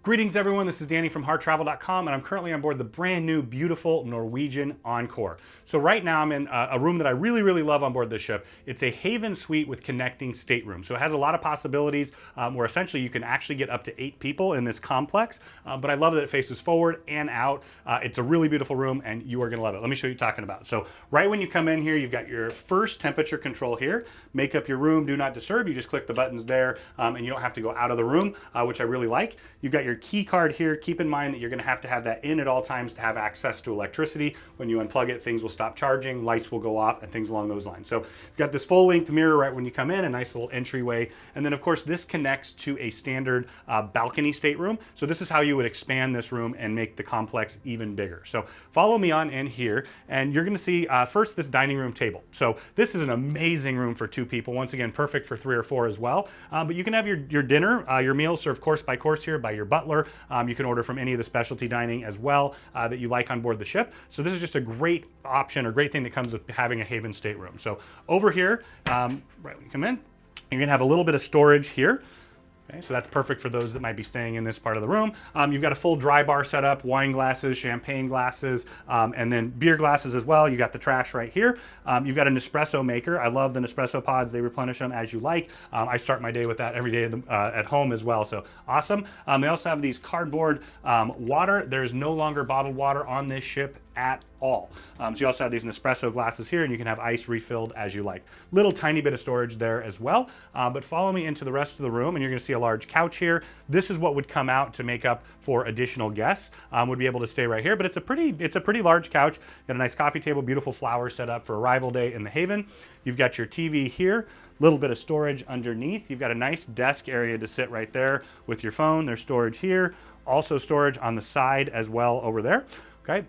Greetings everyone, this is Danny from HardTravel.com and I'm currently on board the brand new beautiful Norwegian Encore. So right now I'm in a room that I really love on board this ship. It's a Haven Suite with connecting stateroom. So it has a lot of possibilities where essentially you can actually get up to 8 people in this complex, but I love that it faces forward and out. It's a really beautiful room and you are gonna love it. Let me show you what I'm talking about. So right when you come in here, you've got your first temperature control here. Make up your room, do not disturb. You just click the buttons there and you don't have to go out of the room, which I really like. You've got your key card here. Keep in mind that you're going to have that in at all times to have access to electricity. When you unplug it, things will stop charging, lights will go off, and things along those lines. So you've got this full-length mirror right when you come in, a nice little entryway, and then of course this connects to a standard balcony stateroom. So this is how you would expand this room and make the complex even bigger. So follow me on in here, and you're going to see first this dining room table. So this is an amazing room for 2 people. Once again, perfect for 3 or 4 as well. But you can have your dinner, your meal served course by course here by your butler. You can order from any of the specialty dining as well that you like on board the ship. So this is just a great option or great thing that comes with having a Haven stateroom. So over here, right when you come in, you're gonna have a little bit of storage here. Okay, so that's perfect for those that might be staying in this part of the room. You've got a full dry bar set up, wine glasses, champagne glasses, and then beer glasses as well. You got the trash right here. You've got an espresso maker. I love the Nespresso pods. They replenish them as you like. I start my day with that every day at home as well, so awesome. They also have these cardboard water. There's no longer bottled water on this ship at all. So you also have these Nespresso glasses here and you can have ice refilled as you like. Little tiny bit of storage there as well. But follow me into the rest of the room and you're gonna see a large couch here. This is what would come out to make up for additional guests. Would be able to stay right here, but it's a pretty large couch. Got a nice coffee table, beautiful flowers set up for arrival day in the Haven. You've got your TV here, little bit of storage underneath. You've got a nice desk area to sit right there with your phone. There's storage here, also storage on the side as well over there, okay?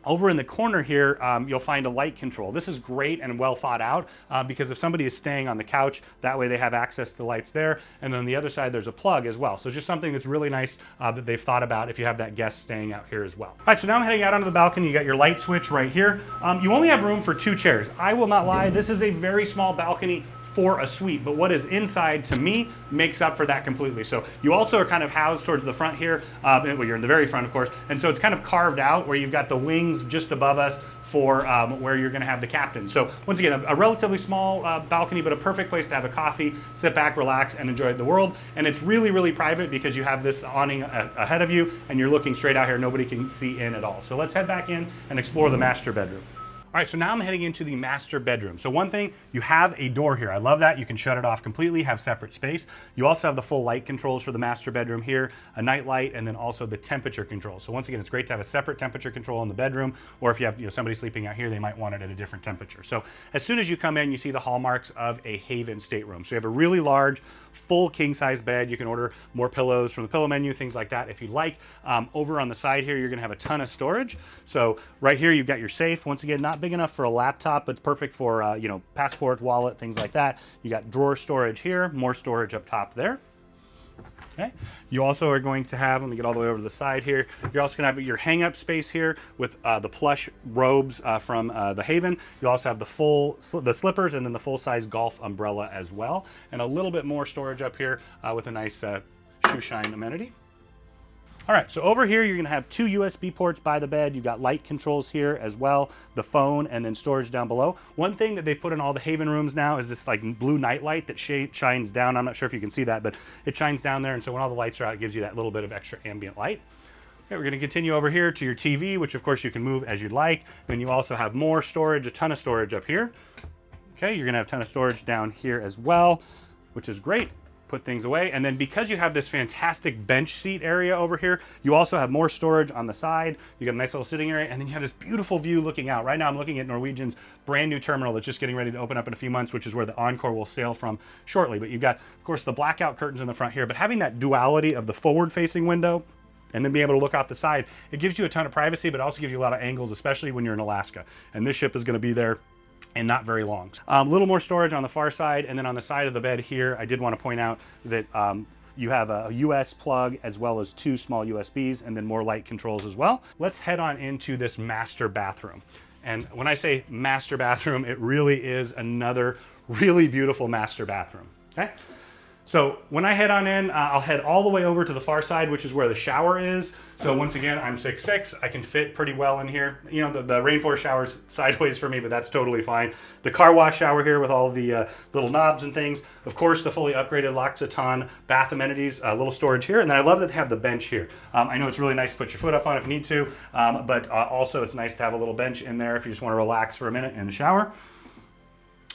Over in the corner here, you'll find a light control. This is great and well thought out because if somebody is staying on the couch, that way they have access to the lights there. And then on the other side, there's a plug as well. So just something that's really nice that they've thought about if you have that guest staying out here as well. All right, so now I'm heading out onto the balcony. You got your light switch right here. You only have room for 2 chairs. I will not lie, this is a very small balcony for a suite, but what is inside to me makes up for that completely. So you also are kind of housed towards the front here. Well, you're in the very front, of course, and so it's kind of carved out where you've got the wings just above us for where you're going to have the captain. So once again, a relatively small balcony, but a perfect place to have a coffee, sit back, relax, and enjoy the world. And it's really private because you have this awning ahead of you, and you're looking straight out here. Nobody can see in at all. So let's head back in and explore the master bedroom. All right, so now I'm heading into the master bedroom. So one thing, you have a door here. I love that. You can shut it off completely, have separate space. You also have the full light controls for the master bedroom here, a night light, and then also the temperature control. So once again, it's great to have a separate temperature control in the bedroom, or if you have somebody sleeping out here, they might want it at a different temperature. So as soon as you come in, you see the hallmarks of a Haven stateroom. So you have a really large, full king-size bed. You can order more pillows from the pillow menu, things like that if you like. Over on the side here, you're gonna have a ton of storage. So right here, you've got your safe. Once again, not big enough for a laptop, but perfect for passport, wallet, things like that. You got drawer storage here, more storage up top there. Okay. You also are going to have, let me get all the way over to the side here, you're also going to have your hang-up space here with the plush robes from the Haven. You also have the slippers and then the full-size golf umbrella as well. And a little bit more storage up here with a nice shoe shine amenity. All right, so over here, you're gonna have 2 USB ports by the bed. You've got light controls here as well, the phone, and then storage down below. One thing that they've put in all the Haven rooms now is this like blue night light that shines down. I'm not sure if you can see that, but it shines down there, and so when all the lights are out, it gives you that little bit of extra ambient light. Okay, we're gonna continue over here to your TV, which of course you can move as you'd like. Then you also have more storage, a ton of storage up here. Okay, you're gonna have a ton of storage down here as well, which is great. Put things away, and then because you have this fantastic bench seat area over here, you also have more storage on the side. You got a nice little sitting area, and then you have this beautiful view looking out. Right now I'm looking at Norwegian's brand new terminal that's just getting ready to open up in a few months, which is where the Encore will sail from shortly. But you've got, of course, the blackout curtains in the front here, but having that duality of the forward-facing window and then be able to look off the side, it gives you a ton of privacy, but also gives you a lot of angles, especially when you're in Alaska. And this ship is gonna be there and not very long. A little more storage on the far side, and then on the side of the bed here, I did want to point out that you have a US plug as well as 2 small USBs, and then more light controls as well. Let's head on into this master bathroom. And when I say master bathroom, it really is another really beautiful master bathroom, okay? So when I head on in, I'll head all the way over to the far side, which is where the shower is. So once again, I'm 6'6", I can fit pretty well in here. You know, the rainforest shower's sideways for me, but that's totally fine. The car wash shower here with all the little knobs and things. Of course, the fully upgraded L'Occitane bath amenities, a little storage here. And then I love that they have the bench here. I know it's really nice to put your foot up on if you need to, but also it's nice to have a little bench in there if you just want to relax for a minute in the shower.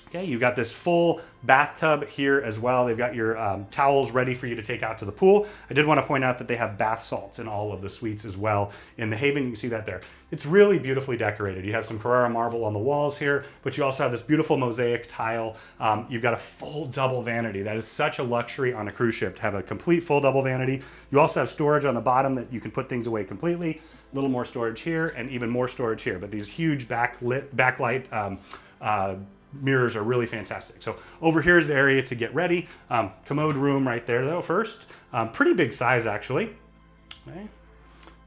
Okay, you've got this full bathtub here as well. They've got your towels ready for you to take out to the pool. I did want to point out that they have bath salts in all of the suites as well. In the Haven, you can see that there. It's really beautifully decorated. You have some Carrara marble on the walls here, but you also have this beautiful mosaic tile. You've got a full double vanity. That is such a luxury on a cruise ship to have a complete full double vanity. You also have storage on the bottom that you can put things away completely. A little more storage here and even more storage here, but these huge backlight mirrors are really fantastic. So over here is the area to get ready. Commode room right there though first. Pretty big size actually. Okay.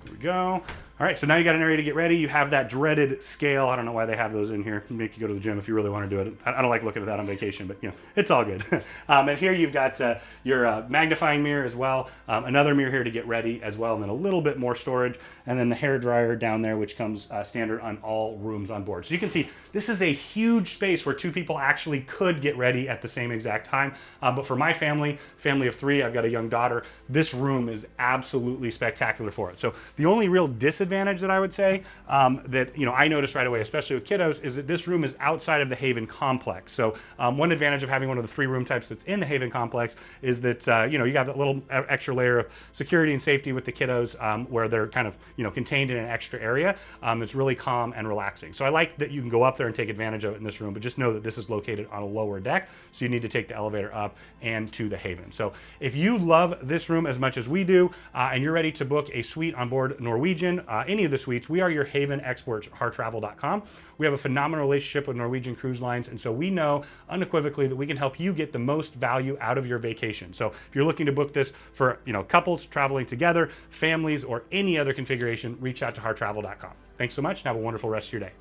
Here we go. All right, so now you got an area to get ready. You have that dreaded scale. I don't know why they have those in here. Make you go to the gym if you really want to do it. I don't like looking at that on vacation, but you know, it's all good. And here you've got your magnifying mirror as well. Another mirror here to get ready as well, and then a little bit more storage. And then the hair dryer down there, which comes standard on all rooms on board. So you can see this is a huge space where two people actually could get ready at the same exact time. But for my family of three, I've got a young daughter, this room is absolutely spectacular for it. So the only real disadvantage that I would say that I noticed right away, especially with kiddos, is that this room is outside of the Haven complex. So one advantage of having one of the 3 room types that's in the Haven complex is that you got that little extra layer of security and safety with the kiddos, where they're kind of contained in an extra area. It's really calm and relaxing. So I like that you can go up there and take advantage of it in this room, but just know that this is located on a lower deck, so you need to take the elevator up and to the Haven. So if you love this room as much as we do, and you're ready to book a suite on board Norwegian, any of the suites, we are your Haven experts at HarTravel.com. We have a phenomenal relationship with Norwegian Cruise Lines, and so we know unequivocally that we can help you get the most value out of your vacation. So if you're looking to book this for couples traveling together, families, or any other configuration, reach out to HarTravel.com. Thanks so much and have a wonderful rest of your day.